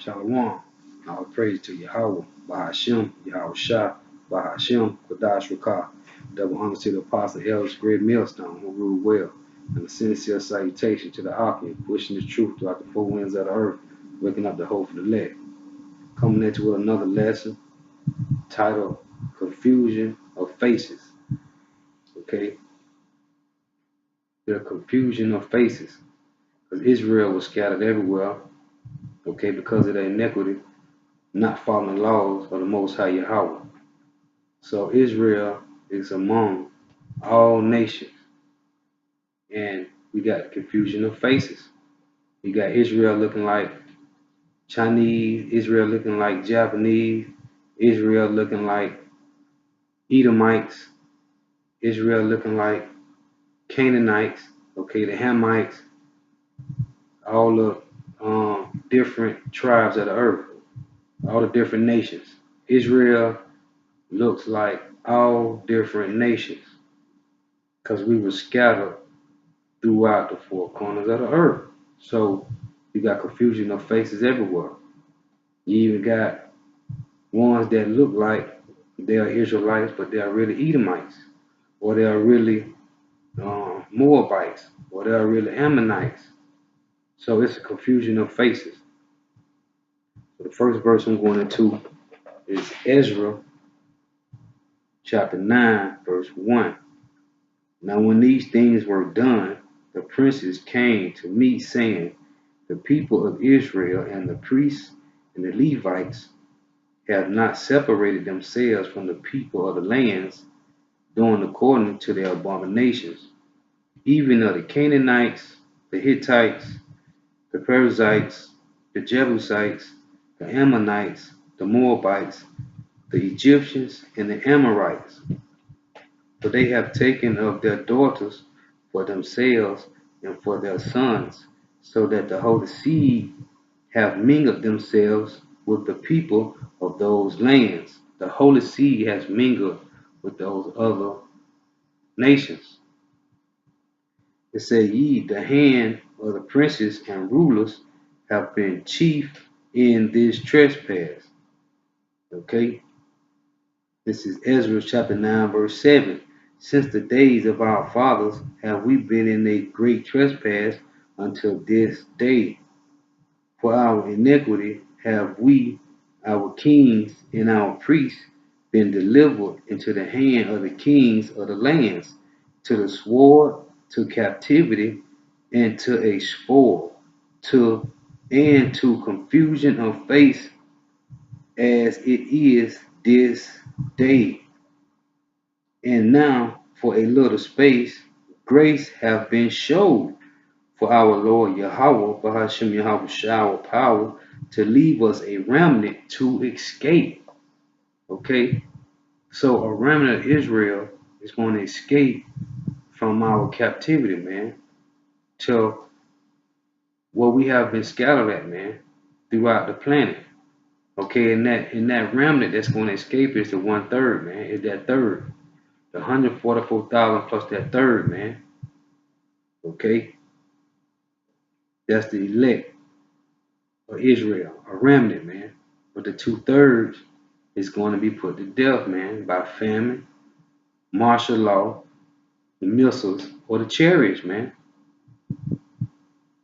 Shalom. All praise to Yahawah, Bahashim, Yahawashah, Bahashim, Kodash Rakah. Double honor to the Apostle Elders, Great Millstone, who ruled well. And a sincere salutation to the Akim, pushing the truth throughout the four winds of the earth, waking up the hope for the elect. Coming into another lesson titled Confusion of Faces. Okay? The confusion of faces. Because Israel was scattered everywhere, okay, because of their iniquity, not following the laws of the Most High Yahawah. So Israel is among all nations. And we got confusion of faces. You got Israel looking like Chinese, Israel looking like Japanese, Israel looking like Edomites, Israel looking like Canaanites, okay, the Hamites, all the different tribes of the earth, all the different nations. Israel looks like all different nations because we were scattered throughout the four corners of the earth. So you got confusion of faces everywhere. You even got ones that look like they are Israelites, but they are really Edomites, or they are really Moabites, or they are really Ammonites. So it's a confusion of faces. So the first verse I'm going into is Ezra chapter 9, verse 1. Now when these things were done, the princes came to me, saying, the people of Israel and the priests and the Levites have not separated themselves from the people of the lands, doing according to their abominations, even of the Canaanites, the Hittites, the Perizzites, the Jebusites, the Ammonites, the Moabites, the Egyptians, and the Amorites. For they have taken of their daughters for themselves and for their sons, so that the holy seed have mingled themselves with the people of those lands. The holy seed has mingled with those other nations. It said, ye, the hand of the princes and rulers have been chief in this trespass. Okay? This is Ezra chapter 9, verse 7. Since the days of our fathers have we been in a great trespass until this day. For our iniquity have we, our kings and our priests, been delivered into the hand of the kings of the lands, to the sword, to captivity, and to a spoil, and to confusion of face, as it is this day. And now, for a little space, grace hath been showed for our Lord Yahawah, Bahashim Yahawah, our power, to leave us a remnant to escape. Okay? So a remnant of Israel is going to escape from our captivity, man, to where we have been scattered at, man, throughout the planet. Okay, and that remnant that's going to escape is the 1/3, man. Is that third. The 144,000 plus that third, man. Okay? That's the elect of Israel, a remnant, man. But the 2/3 is going to be put to death, man, by famine, martial law, the missiles, or the chariots, man.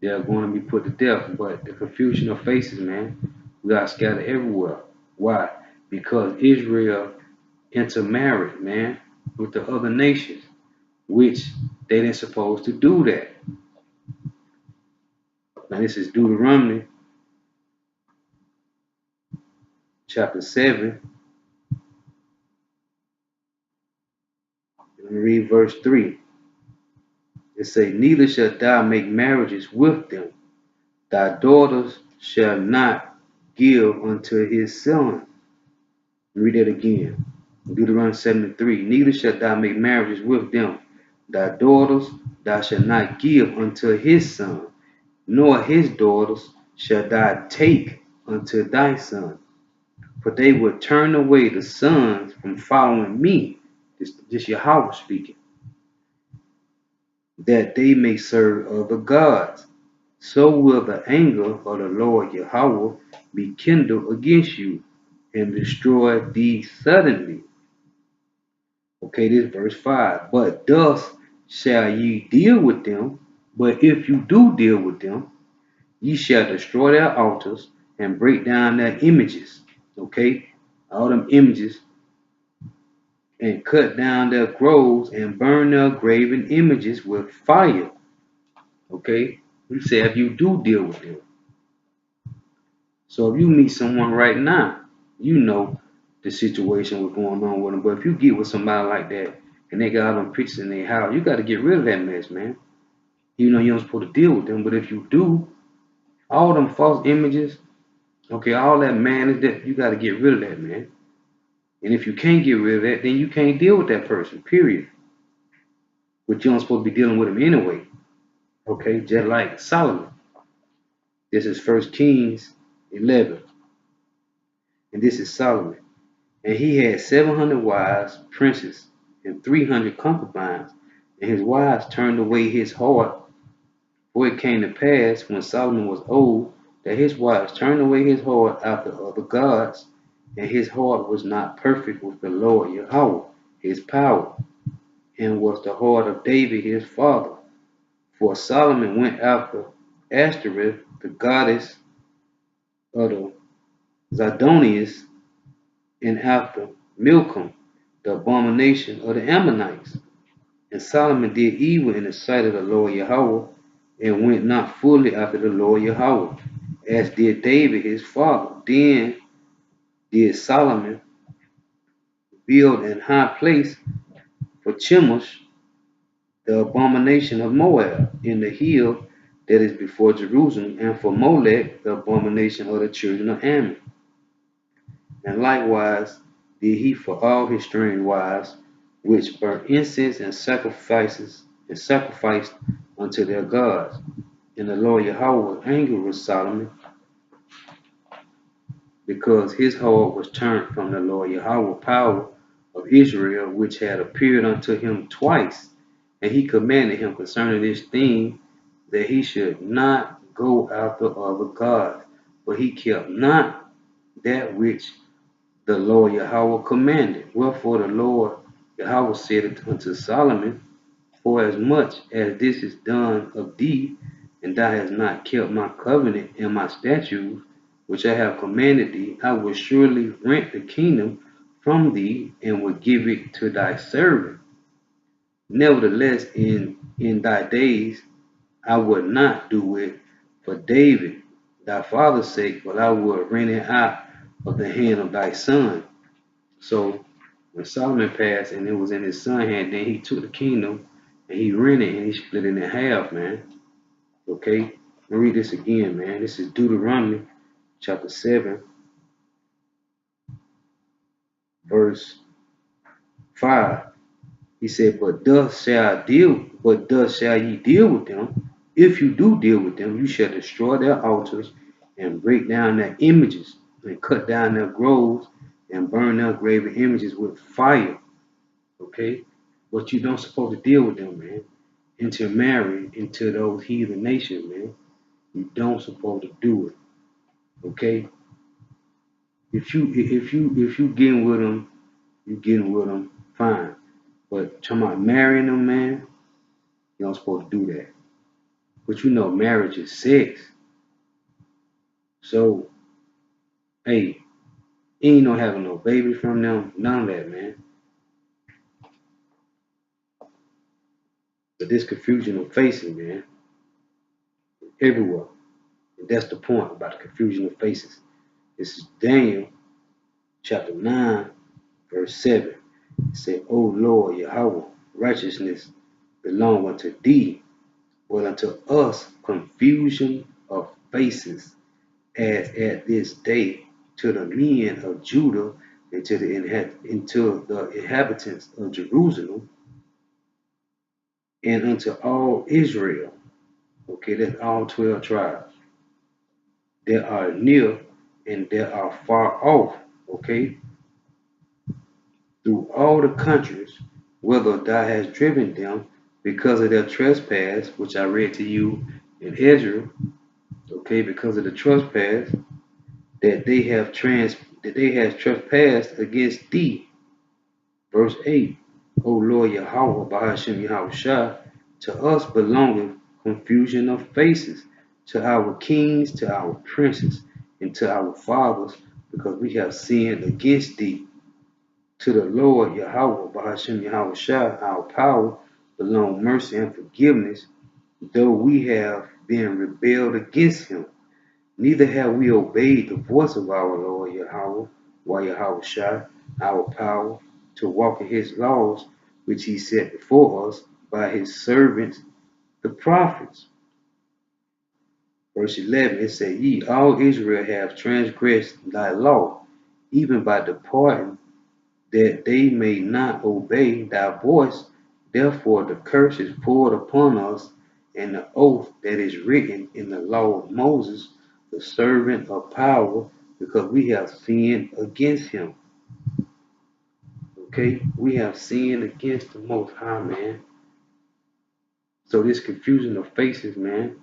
They're going to be put to death. But the confusion of faces, man, we got scattered everywhere. Why? Because Israel intermarried, man, with the other nations, which they didn't supposed to do that. Now this is Deuteronomy chapter 7. Let me read verse 3. It say, neither shalt thou make marriages with them. Thy daughters shall not give unto his son. Read that again. Deuteronomy 7:3. Neither shalt thou make marriages with them. Thy daughters thou shalt not give unto his son, nor his daughters shalt thou take unto thy son. For they will turn away the sons from following me. This Yahawah speaking. That they may serve other gods. So will the anger of the Lord Yahawah be kindled against you and destroy thee suddenly. Okay, this is verse 5. But thus shall ye deal with them. But if you do deal with them, ye shall destroy their altars and break down their images. Okay, all them images, and cut down their groves and burn their graven images with fire. Okay, he said if you do deal with them. So if you meet someone right now, you know the situation what's going on with them. But if you get with somebody like that and they got all them pictures in their house, you got to get rid of that mess, man. You know you're not supposed to deal with them, but if you do, all them false images, okay, all that man is that you got to get rid of that, man. And if you can't get rid of that, then you can't deal with that person, period. But you're not supposed to be dealing with him anyway. Okay, just like Solomon. This is 1 Kings 11. And this is Solomon. And he had 700 wives, princes, and 300 concubines. And his wives turned away his heart. For it came to pass, when Solomon was old, that his wives turned away his heart after other gods, and his heart was not perfect with the Lord Yahawah, his power, and was the heart of David his father. For Solomon went after Ashtoreth, the goddess of the Zidonians, and after Milcom, the abomination of the Ammonites. And Solomon did evil in the sight of the Lord Yahawah, and went not fully after the Lord Yahawah, as did David his father. Then did Solomon build an high place for Chemosh, the abomination of Moab, in the hill that is before Jerusalem, and for Molech, the abomination of the children of Ammon. And likewise did he for all his strange wives, which burnt incense and sacrificed unto their gods. And the Lord Yahawah was angry with Solomon, because his heart was turned from the Lord Yahawah power of Israel, which had appeared unto him twice. And he commanded him concerning this thing, that he should not go after other gods. But he kept not that which the Lord Yahawah commanded. Wherefore the Lord Yahawah said unto Solomon, for as much as this is done of thee, and thou hast not kept my covenant and my statutes, which I have commanded thee, I will surely rent the kingdom from thee, and will give it to thy servant. Nevertheless, in thy days I would not do it for David, thy father's sake, but I will rent it out of the hand of thy son. So when Solomon passed and it was in his son's hand, then he took the kingdom and he rented and he split it in half, man. Okay? Let me read this again, man. This is Deuteronomy chapter 7, verse 5. He said, but thus shall ye deal with them. If you do deal with them, you shall destroy their altars and break down their images and cut down their groves and burn their graven images with fire. Okay? But you don't supposed to deal with them, man. Intermarry into those heathen nations, man. You don't supposed to do it. Okay? If you getting with them, you getting with them, fine. But talking about marrying them, man, you don't supposed to do that. But you know marriage is sex. So, hey, ain't no having no baby from them, none of that, man. But this confusion of faces, man, everywhere. And that's the point about the confusion of faces. This is Daniel chapter 9, verse 7. It said, O Lord Yahawah, righteousness belong unto thee, but unto us confusion of faces, as at this day to the men of Judah and to the inhabitants of Jerusalem, and unto all Israel. Okay, that's all 12 tribes. There are near and there are far off. Okay, through all the countries, whither thou hast driven them, because of their trespass, which I read to you in Ezra. Okay, because of the trespass that they have trespassed against thee. Verse 8. O Lord Yahawah, Bahashem Yahawashi, to us belongeth confusion of faces, to our kings, to our princes, and to our fathers, because we have sinned against thee. To the Lord Yahawah, Bahashem Yahawashi, our power, belong mercy and forgiveness, though we have been rebelled against him. Neither have we obeyed the voice of our Lord Yahawah, YAHAWASHI, our power, to walk in his laws, which he set before us by his servants, the prophets. Verse 11, it says, Ye, all Israel, have transgressed thy law, even by departing, that they may not obey thy voice. Therefore the curse is poured upon us, and the oath that is written in the law of Moses, the servant of power, because we have sinned against him. Okay, we have sinned against the Most High, man. So this confusion of faces, man,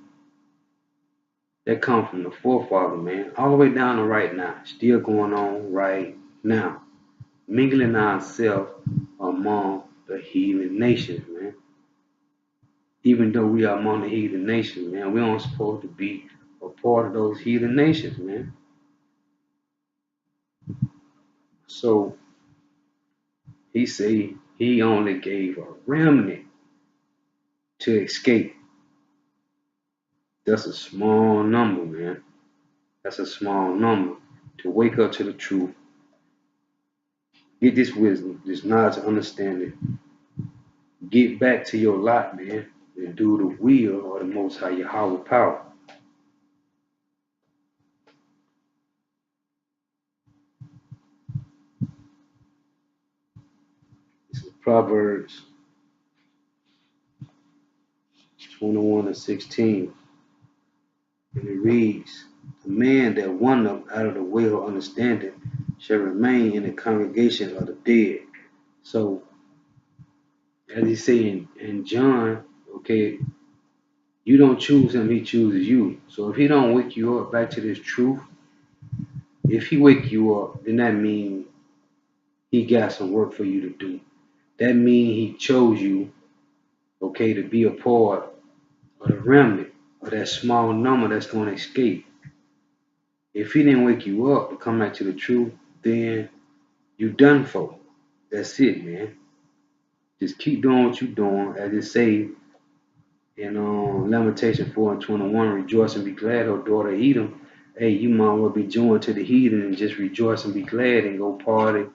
that comes from the forefather, man, all the way down to right now, still going on right now, mingling ourselves among the heathen nations, man. Even though we are among the heathen nations, man, we aren't supposed to be a part of those heathen nations, man. So he said he only gave a remnant to escape. That's a small number, man. That's a small number to wake up to the truth. Get this wisdom, this knowledge, understanding. Get back to your lot, man, and do the will of the Most High Yahawah power. This is Proverbs 21:16. And it reads, The man that wandereth out of the way of understanding shall remain in the congregation of the dead. So, as he say in John, okay, you don't choose him, he chooses you. So if he don't wake you up back to this truth, if he wake you up, then that means he got some work for you to do. That means he chose you, okay, to be a part of the remnant, of that small number that's going to escape. If he didn't wake you up to come back to the truth, then you done for. That's it, man. Just keep doing what you're doing. As it say in Lamentation 4:21, rejoice and be glad, O daughter Edom. Hey, you might well be joined to the heathen and just rejoice and be glad and go party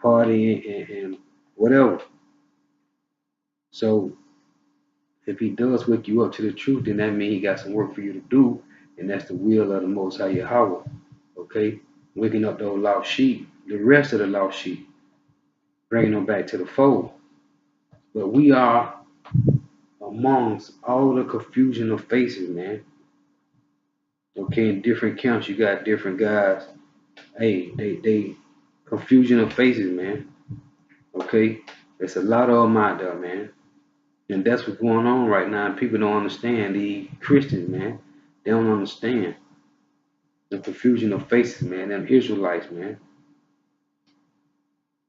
and whatever. So if he does wake you up to the truth, then that means he got some work for you to do, and that's the will of the Most High Yahawah. Okay, waking up those lost sheep, the rest of the lost sheep, bringing them back to the fold. But we are amongst all the confusion of faces, man. Okay, in different camps, you got different guys. Hey, they confusion of faces, man. Okay, there's a lot of them out there, man. And that's what's going on right now. And people don't understand. The Christians, man, they don't understand the confusion of faces, man. Them Israelites, man,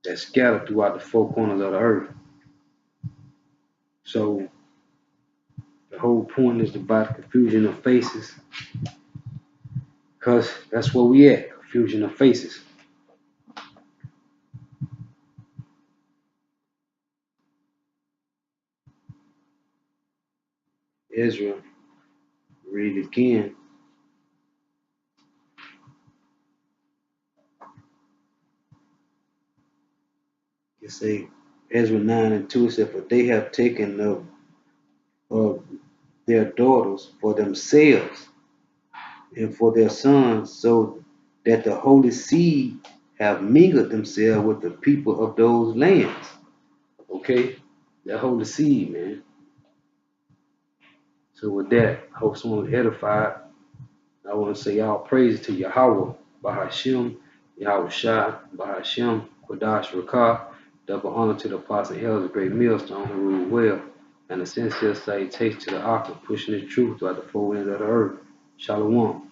that's scattered throughout the four corners of the earth. So the whole point is about confusion of faces, because that's where we at, confusion of faces. Israel, read it again. You say Ezra 9:2 said, For they have taken of their daughters for themselves and for their sons, so that the holy seed have mingled themselves with the people of those lands. Okay? That holy seed, man. So with that, I hope someone was edified. I want to say all praise to Yahawah, Bahashem, Yahawashi, Bahashem, Kodash Rakah. Double honor to the apostle and elders, great millstone who rule well, and a sincere salutation to the author, pushing the truth throughout the four winds of the earth. Shalom.